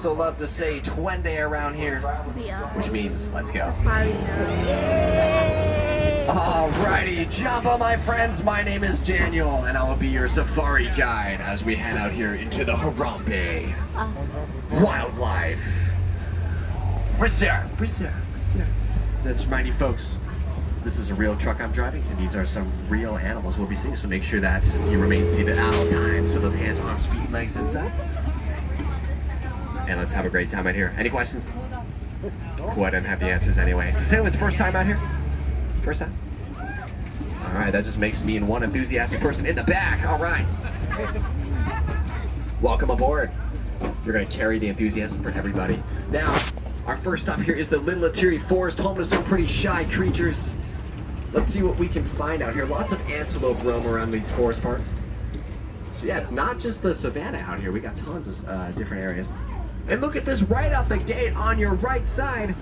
also love to say Twende around here, which means let's go. Saffari. Alrighty, Jumbo, my friends. My name is Daniel, and I will be your safari guide as we head out here into the Harambe Wildlife Reserve. Let's remind you folks, this is a real truck I'm driving, and these are some real animals we'll be seeing, so make sure that you remain seated at all times. So those hands, arms, feet, legs, and sides. And let's have a great time out here. Any questions? Cool, I didn't have the answers anyway. Is this anyone's first time out here? First time? Alright, that just makes me and one enthusiastic person in the back. Alright. Welcome aboard. You're going to carry the enthusiasm for everybody. Now, our first stop here is the Little Atiri Forest, home to some pretty shy creatures. Let's see what we can find out here. Lots of antelope roam around these forest parts. So yeah, it's not just the savannah out here. We got tons of different areas. And look at this right out the gate on your right side.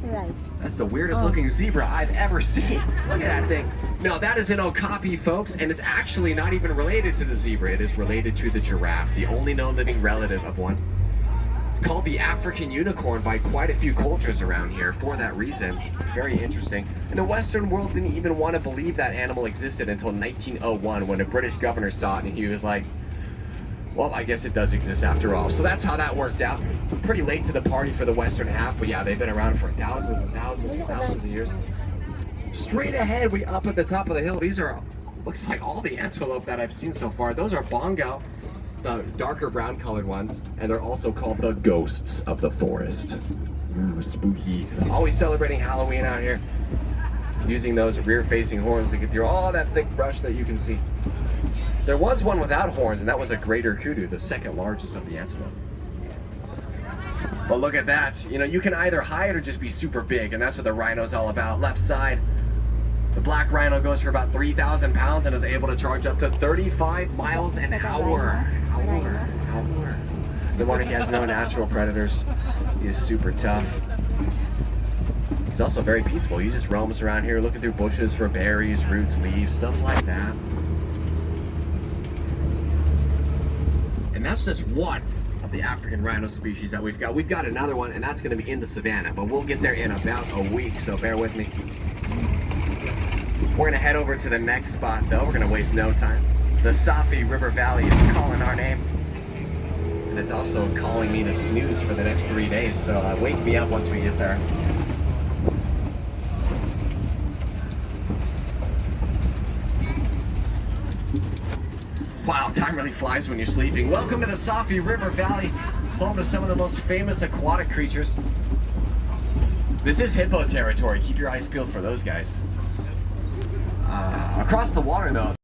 Right. That's the weirdest looking zebra I've ever seen. Look at that thing. No, that is an okapi, folks, and it's actually not even related to the zebra. It is related to the giraffe, the only known living relative of one. It's called the African unicorn by quite a few cultures around here for that reason. Very interesting. And the Western world didn't even want to believe that animal existed until 1901 when a British governor saw it and he was like, well, I guess it does exist after all. So that's how that worked out. Pretty late to the party for the western half, but yeah, they've been around for thousands and thousands and thousands of years. Straight ahead, we up at the top of the hill. These are, looks like all the antelope that I've seen so far. Those are bongo, the darker brown colored ones, and they're also called the ghosts of the forest. Ooh, spooky. Always celebrating Halloween out here. Using those rear-facing horns to get through all that thick brush that you can see. There was one without horns, and that was a greater kudu, the second largest of the antelope. But look at that. You know, you can either hide or just be super big, and that's what the rhino's all about. Left side, the black rhino goes for about 3,000 pounds and is able to charge up to 35 miles an hour. The one he has no natural predators. He is super tough. He's also very peaceful. He just roams around here looking through bushes for berries, roots, leaves, stuff like that. And that's just one of the African rhino species that we've got. We've got another one, and that's going to be in the savannah, but we'll get there in about a week, so bear with me. We're going to head over to the next spot, though. We're going to waste no time. The Saffari River Valley is calling our name, and it's also calling me to snooze for the next 3 days, so wake me up once we get there. Wow, time really flies when you're sleeping. Welcome to the Saffari River Valley, home to some of the most famous aquatic creatures. This is hippo territory. Keep your eyes peeled for those guys. Across the water, though,